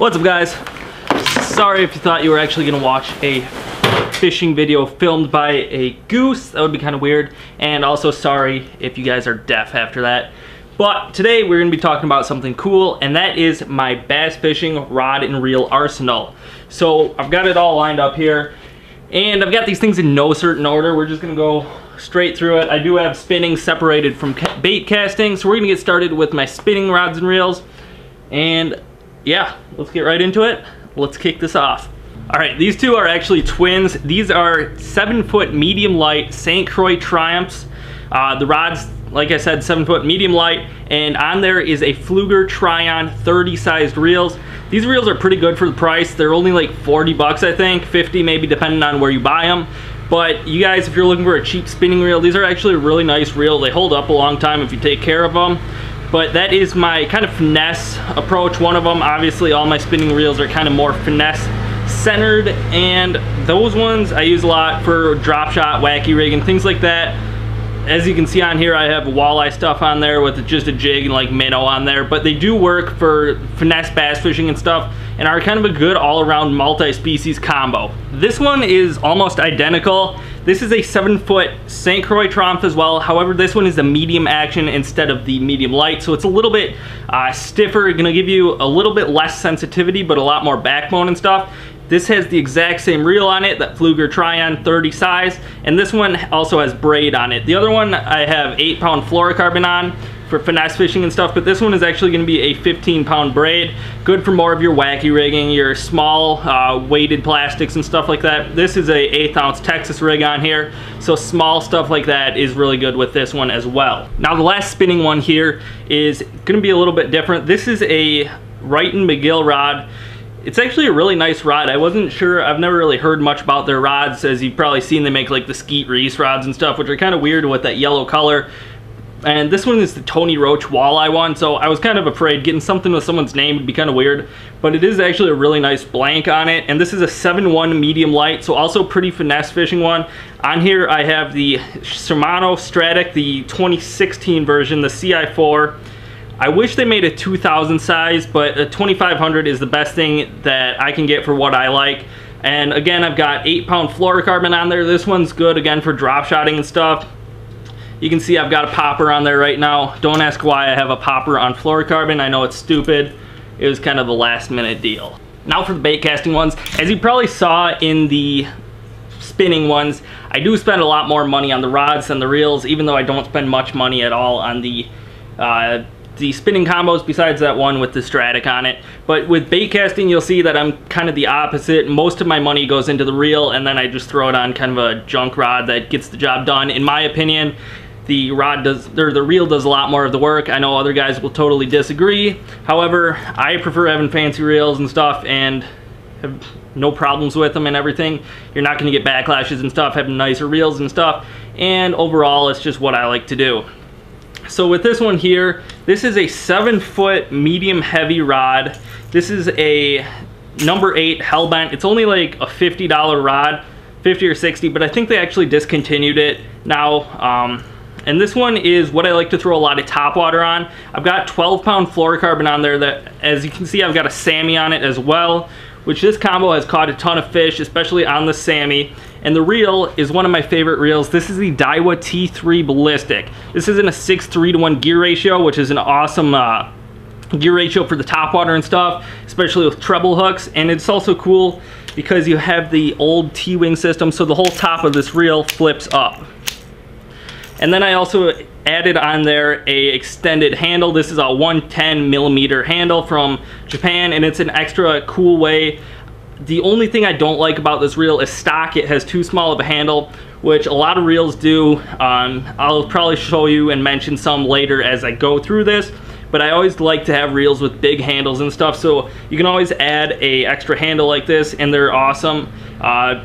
What's up, guys? Sorry if you thought you were actually gonna watch a fishing video filmed by a goose. That would be kind of weird. And also sorry if you guys are deaf after that. But today we're gonna be talking about something cool, and that is my bass fishing rod and reel arsenal. So I've got it all lined up here, and I've got these things in no certain order. We're just gonna go straight through it. I do have spinning separated from bait casting, so we're gonna get started with my spinning rods and reels. And yeah, let's get right into it. Let's kick this off. All right, these two are actually twins. These are 7-foot medium light St. Croix Triumphs. The rods, like I said, 7-foot medium light, and on there is a Pflueger Tryon 30 sized reels. These reels are pretty good for the price. They're only like 40 bucks, I think, 50 maybe, depending on where you buy them. But you guys, if you're looking for a cheap spinning reel, these are actually a really nice reel. They hold up a long time if you take care of them. But that is my kind of finesse approach. One of them, obviously all my spinning reels are kind of more finesse centered, and those ones I use a lot for drop shot, wacky rig, and things like that. As you can see on here, I have walleye stuff on there with just a jig and like minnow on there, but they do work for finesse bass fishing and stuff, and are kind of a good all-around multi-species combo. This one is almost identical. This is a 7-foot St. Croix Triumph as well. However, this one is the medium action instead of the medium light, so it's a little bit stiffer, gonna give you a little bit less sensitivity, but a lot more backbone and stuff. This has the exact same reel on it, that Pflueger Tryon 30 size, and this one also has braid on it. The other one I have 8-pound fluorocarbon on for finesse fishing and stuff, but this one is actually going to be a 15-pound braid, good for more of your wacky rigging, your small weighted plastics and stuff like that. This is a 1/8 ounce Texas rig on here, so small stuff like that is really good with this one as well. Now the last spinning one here is going to be a little bit different. This is a Wright & McGill rod. It's actually a really nice rod. I wasn't sure, I've never really heard much about their rods. As you've probably seen, they make like the Skeet Reese rods and stuff, which are kind of weird with that yellow color. And this one is the Tony Roach walleye one, so I was kind of afraid getting something with someone's name would be kind of weird, but it is actually a really nice blank on it. And this is a 7-1 medium light, so also pretty finesse fishing one. On here I have the Shimano Stratic, the 2016 version, the CI4. I wish they made a 2000 size, but a 2500 is the best thing that I can get for what I like. And again, I've got 8-pound fluorocarbon on there. This one's good again for drop shotting and stuff. You can see I've got a popper on there right now. Don't ask why I have a popper on fluorocarbon. I know it's stupid. It was kind of a last minute deal. Now for the bait casting ones. As you probably saw in the spinning ones, I do spend a lot more money on the rods than the reels, even though I don't spend much money at all on the spinning combos besides that one with the Stratic on it. But with bait casting, you'll see that I'm kind of the opposite. Most of my money goes into the reel, and then I just throw it on kind of a junk rod that gets the job done. In my opinion, the reel does a lot more of the work. I know other guys will totally disagree. However, I prefer having fancy reels and stuff and have no problems with them and everything. You're not going to get backlashes and stuff having nicer reels and stuff, and overall it's just what I like to do. So with this one here, this is a 7-foot medium heavy rod. This is a number 8 Hellbent. It's only like a $50 rod, 50 or 60, but I think they actually discontinued it now. And this one is what I like to throw a lot of topwater on. I've got 12-pound fluorocarbon on there that, as you can see, I've got a Sammy on it as well, which this combo has caught a ton of fish, especially on the Sammy. And the reel is one of my favorite reels. This is the Daiwa T3 Ballistic. This is in a 6:3 to 1 gear ratio, which is an awesome gear ratio for the topwater and stuff, especially with treble hooks. And it's also cool because you have the old T-wing system, so the whole top of this reel flips up. And then I also added on there a extended handle. This is a 110mm handle from Japan, and it's an extra cool way. The only thing I don't like about this reel is stock. It has too small of a handle, which a lot of reels do. I'll probably show you and mention some later as I go through this, but I always like to have reels with big handles and stuff, so you can always add a extra handle like this, and they're awesome.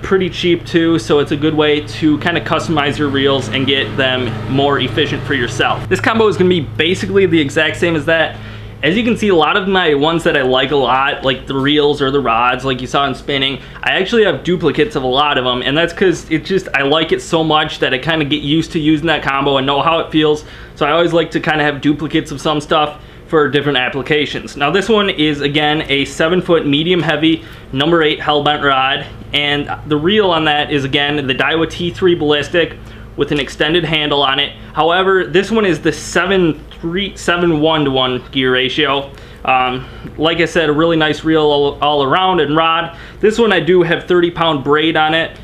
Pretty cheap too, so it's a good way to kind of customize your reels and get them more efficient for yourself. This combo is going to be basically the exact same as that. As you can see, a lot of my ones that I like a lot, like the reels or the rods, like you saw in spinning, I actually have duplicates of a lot of them, and that's because I like it so much that I kind of get used to using that combo and know how it feels. So I always like to kind of have duplicates of some stuff for different applications. Now this one is again a 7-foot medium heavy number 8 hellbent rod, and the reel on that is again the Daiwa T3 ballistic with an extended handle on it. However, this one is the 7:1 gear ratio. Like I said, a really nice reel all around and rod. This one I do have 30-pound braid on it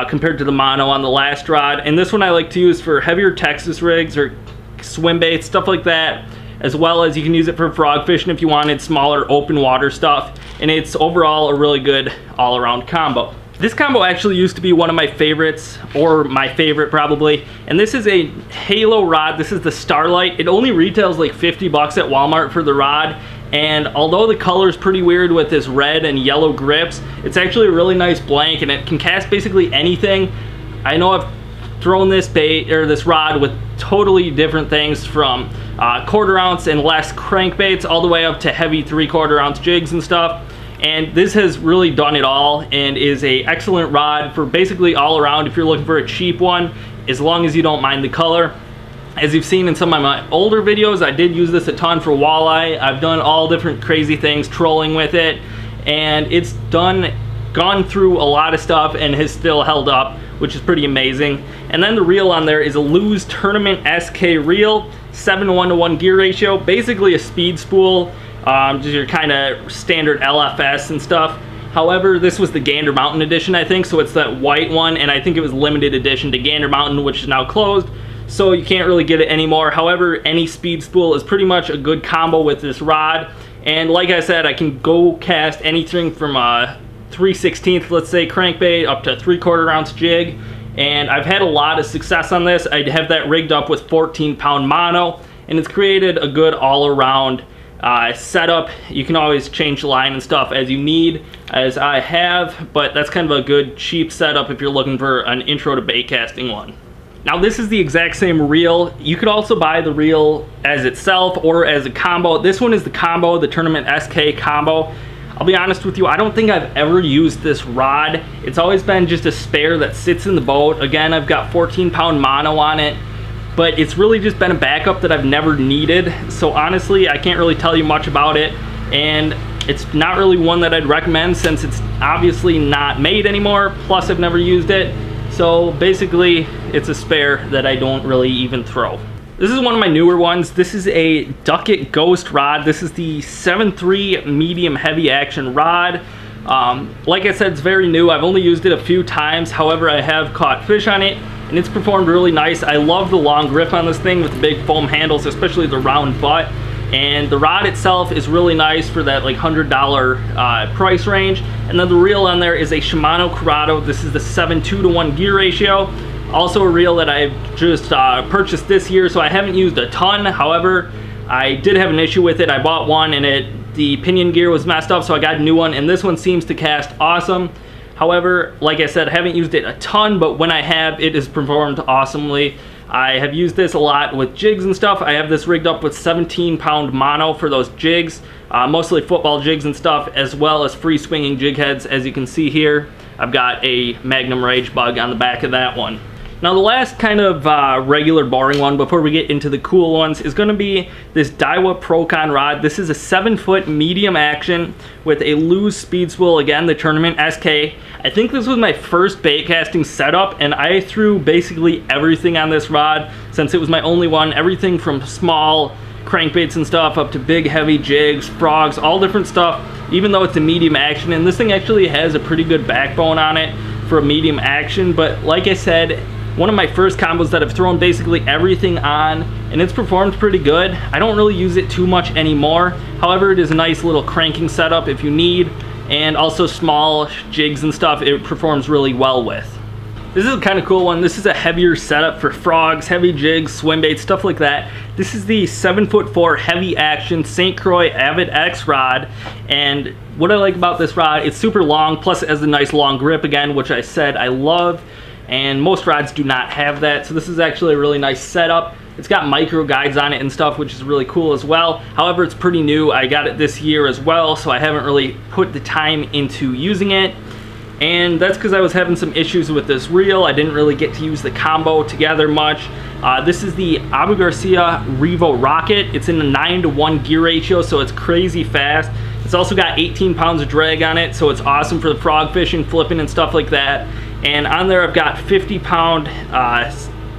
compared to the mono on the last rod, and this one I like to use for heavier Texas rigs or swim baits, stuff like that, as well as you can use it for frog fishing if you wanted smaller open water stuff, and it's overall a really good all-around combo. This combo actually used to be one of my favorites, or my favorite probably, and this is a Halo rod. This is the Starlight. It only retails like 50 bucks at Walmart for the rod, and although the color is pretty weird with this red and yellow grips, it's actually a really nice blank, and it can cast basically anything. I know I've thrown this bait or this rod with totally different things, from 1/4 ounce and less crankbaits all the way up to heavy 3/4 ounce jigs and stuff. And this has really done it all and is a excellent rod for basically all around if you're looking for a cheap one, as long as you don't mind the color. As you've seen in some of my older videos, I did use this a ton for walleye. I've done all different crazy things trolling with it, and it's gone through a lot of stuff and has still held up, which is pretty amazing. And then the reel on there is a Lew's Tournament SK reel, 7:1 gear ratio, basically a speed spool, just your kind of standard LFS and stuff. However, this was the Gander Mountain edition, I think, so it's that white one, and I think it was limited edition to Gander Mountain, which is now closed, so you can't really get it anymore. However, any speed spool is pretty much a good combo with this rod, and like I said, I can go cast anything from a 3/16, let's say, crankbait up to 3/4 ounce jig, and I've had a lot of success on this. I have that rigged up with 14-pound mono, and it's created a good all-around setup. You can always change the line and stuff as you need, as I have, but that's kind of a good cheap setup if you're looking for an intro to bait casting one. Now this is the exact same reel. You could also buy the reel as itself or as a combo. This one is the combo, the Tournament SK combo. I'll be honest with you, I don't think I've ever used this rod. It's always been just a spare that sits in the boat. Again, I've got 14-pound mono on it, but it's really just been a backup that I've never needed. So honestly, I can't really tell you much about it, and it's not really one that I'd recommend since it's obviously not made anymore, plus I've never used it. So basically, it's a spare that I don't really even throw. This is one of my newer ones. This is a Ductit Ghost rod. This is the 7.3 medium heavy action rod. Like I said, it's very new. I've only used it a few times. However, I have caught fish on it, and it's performed really nice. I love the long grip on this thing with the big foam handles, especially the round butt. And the rod itself is really nice for that like $100 price range. And then the reel on there is a Shimano Corrado. This is the 7:2 gear ratio. Also a reel that I've just purchased this year, so I haven't used a ton. However, I did have an issue with it. I bought one and the pinion gear was messed up, so I got a new one, and this one seems to cast awesome. However, like I said, I haven't used it a ton, but when I have, it has performed awesomely. I have used this a lot with jigs and stuff. I have this rigged up with 17-pound mono for those jigs, mostly football jigs and stuff, as well as free swinging jig heads. As you can see here, I've got a Magnum Rage Bug on the back of that one. Now the last kind of regular boring one before we get into the cool ones is going to be this Daiwa Procon rod. This is a 7-foot medium action with a Lew's speed spool, again the Tournament SK. I think this was my first bait casting setup, and I threw basically everything on this rod since it was my only one. Everything from small crankbaits and stuff up to big heavy jigs, frogs, all different stuff, even though it's a medium action. And this thing actually has a pretty good backbone on it for a medium action, but like I said, one of my first combos that I've thrown basically everything on, and it's performed pretty good. I don't really use it too much anymore. However, it is a nice little cranking setup if you need, and also small jigs and stuff it performs really well with. This is a kind of cool one. This is a heavier setup for frogs, heavy jigs, swim baits, stuff like that. This is the 7'4" heavy action St. Croix Avid X rod, and what I like about this rod, it's super long, plus it has a nice long grip again, which I said I love. And most rods do not have that, so this is actually a really nice setup. It's got micro guides on it and stuff, which is really cool as well. However, it's pretty new. I got it this year as well, so I haven't really put the time into using it. And that's because I was having some issues with this reel. I didn't really get to use the combo together much. This is the Abu Garcia Revo Rocket. It's in a 9:1 gear ratio, so it's crazy fast. It's also got 18 pounds of drag on it, so it's awesome for the frog fishing, flipping, and stuff like that. And on there I've got 50-pound,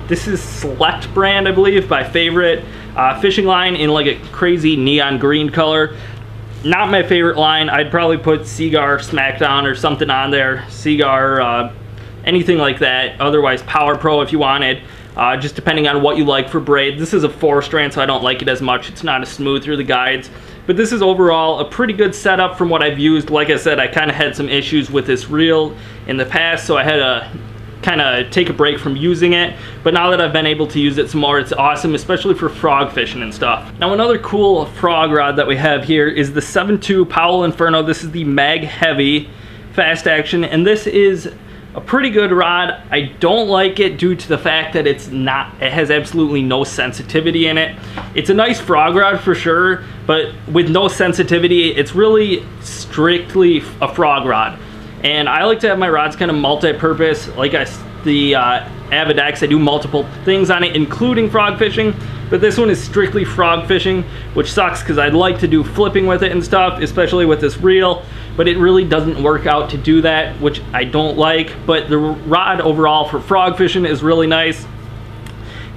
this is Select brand, I believe, by Favorite, fishing line in like a crazy neon green color. Not my favorite line. I'd probably put Seaguar Smackdown or something on there. Seaguar, anything like that. Otherwise, Power Pro if you wanted. Just depending on what you like for braid. This is a 4-strand, so I don't like it as much. It's not as smooth through the guides. But this is overall a pretty good setup from what I've used. Like I said, I kind of had some issues with this reel in the past, so I had to kind of take a break from using it. But now that I've been able to use it some more, it's awesome, especially for frog fishing and stuff. Now another cool frog rod that we have here is the 7.2 Powell Inferno. This is the Mag Heavy fast action, and this is a pretty good rod. I don't like it due to the fact that it has absolutely no sensitivity in it. It's a nice frog rod for sure, but with no sensitivity, it's really strictly a frog rod. And I like to have my rods kind of multi-purpose. Like the Avid X, I do multiple things on it, including frog fishing, but this one is strictly frog fishing, which sucks because I'd like to do flipping with it and stuff, especially with this reel, but it really doesn't work out to do that, which I don't like. But the rod overall for frog fishing is really nice.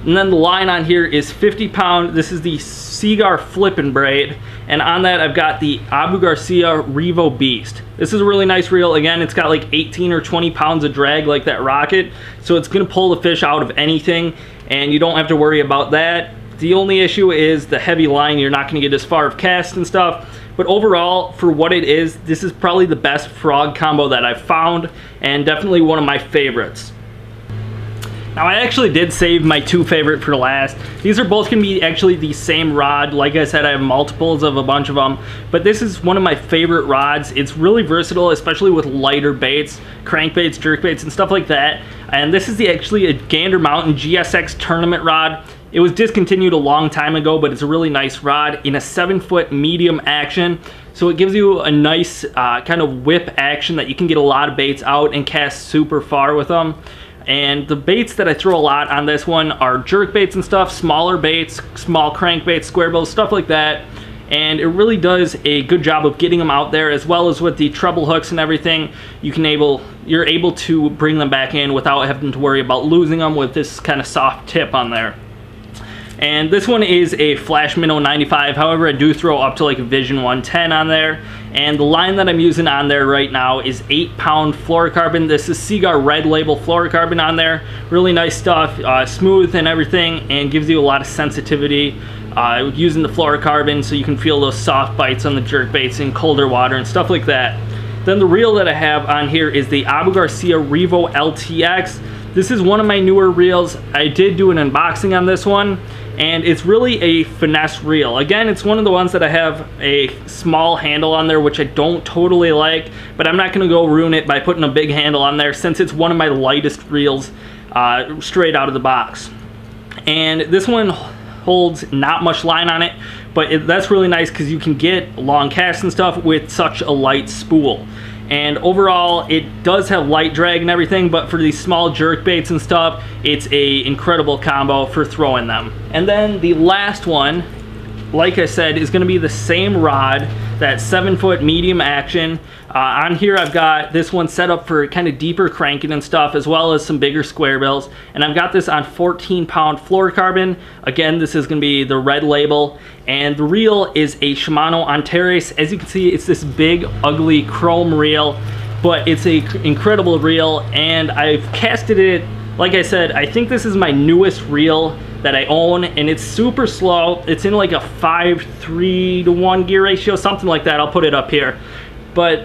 And then the line on here is 50-pound. This is the Seaguar Flippin' Braid, and on that I've got the Abu Garcia Revo Beast. This is a really nice reel. Again, it's got like 18 or 20 pounds of drag like that Rocket, so it's gonna pull the fish out of anything, and you don't have to worry about that. The only issue is the heavy line. You're not gonna get as far of cast and stuff, but overall, for what it is, this is probably the best frog combo that I've found, and definitely one of my favorites. Now I actually did save my 2 favorite for last. These are both gonna be actually the same rod. Like I said, I have multiples of a bunch of them, but this is one of my favorite rods. It's really versatile, especially with lighter baits, crankbaits, jerkbaits, and stuff like that. And this is actually a Gander Mountain GSX tournament rod. It was discontinued a long time ago, but it's a really nice rod in a 7-foot medium action. So it gives you a nice kind of whip action that you can get a lot of baits out and cast super far with them. And the baits that I throw a lot on this one are jerk baits and stuff, smaller baits, small crankbaits, square bills, stuff like that. And it really does a good job of getting them out there, as well as with the treble hooks and everything. You're able to bring them back in without having to worry about losing them with this kind of soft tip on there. And this one is a Flash Minnow 95. However, I do throw up to like a Vision 110 on there. And the line that I'm using on there right now is 8-pound fluorocarbon. This is Seaguar Red Label fluorocarbon on there. Really nice stuff, smooth and everything, and gives you a lot of sensitivity using the fluorocarbon, so you can feel those soft bites on the jerk baits in colder water and stuff like that. Then the reel that I have on here is the Abu Garcia Revo LTX. This is one of my newer reels. I did do an unboxing on this one, and it's really a finesse reel. Again, it's one of the ones that I have a small handle on there, which I don't totally like, but I'm not gonna go ruin it by putting a big handle on there, since it's one of my lightest reels straight out of the box. And this one holds not much line on it, but that's really nice because you can get long casts and stuff with such a light spool. And overall, it does have light drag and everything, but for these small jerk baits and stuff, it's a incredible combo for throwing them. And then the last one, like I said, is gonna be the same rod, that 7-foot medium action. On here I've got this one set up for kind of deeper cranking and stuff, as well as some bigger square bills. And I've got this on 14-pound fluorocarbon. Again, this is gonna be the Red Label. And the reel is a Shimano Antares. As you can see, it's this big, ugly chrome reel, but it's an incredible reel, and I've casted it, like I said, I think this is my newest reel that I own, and it's super slow. It's in like a 5:3 gear ratio, something like that. I'll put it up here. But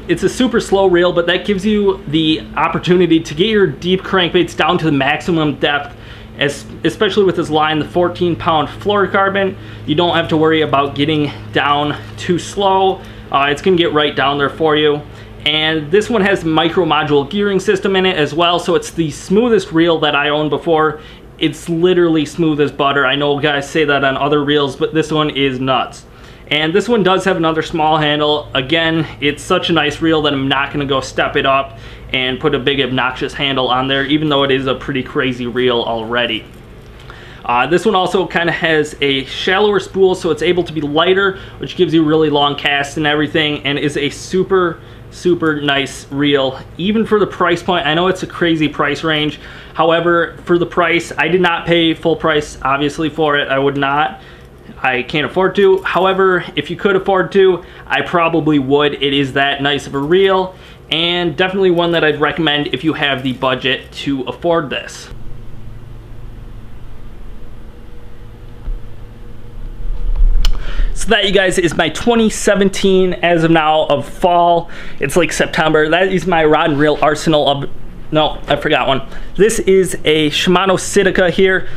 it's a super slow reel, but that gives you the opportunity to get your deep crankbaits down to the maximum depth, especially with this line, the 14-pound fluorocarbon. You don't have to worry about getting down too slow. It's gonna get right down there for you. And this one has micro module gearing system in it as well, so it's the smoothest reel that I owned before. It's literally smooth as butter. I know guys say that on other reels, but this one is nuts. And this one does have another small handle. Again, it's such a nice reel that I'm not gonna go step it up and put a big obnoxious handle on there, even though it is a pretty crazy reel already. This one also kind of has a shallower spool, so it's able to be lighter, which gives you really long casts and everything, and is a super nice reel, even for the price point. I know it's a crazy price range. However, for the price, I did not pay full price, obviously, for it. I would not. I can't afford to. However, if you could afford to, I probably would. It is that nice of a reel, and definitely one that I'd recommend if you have the budget to afford this. So that, you guys, is my 2017, as of now, of fall. It's like September. That is my rod and reel arsenal of... No, I forgot one. This is a Shimano Sitka here.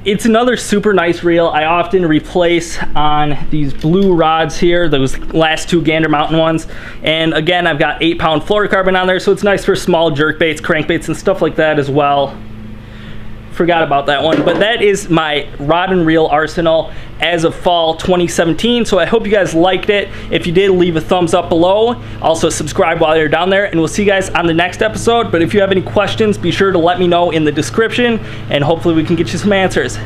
It's another super nice reel. I often replace on these blue rods here, those last two Gander Mountain ones. And again, I've got 8-pound fluorocarbon on there, so it's nice for small jerkbaits, crankbaits, and stuff like that as well. Forgot about that one, but that is my rod and reel arsenal as of fall 2017. So I hope you guys liked it. If you did, leave a thumbs up below. Also subscribe while you're down there, and we'll see you guys on the next episode. But if you have any questions, be sure to let me know in the description, and hopefully we can get you some answers.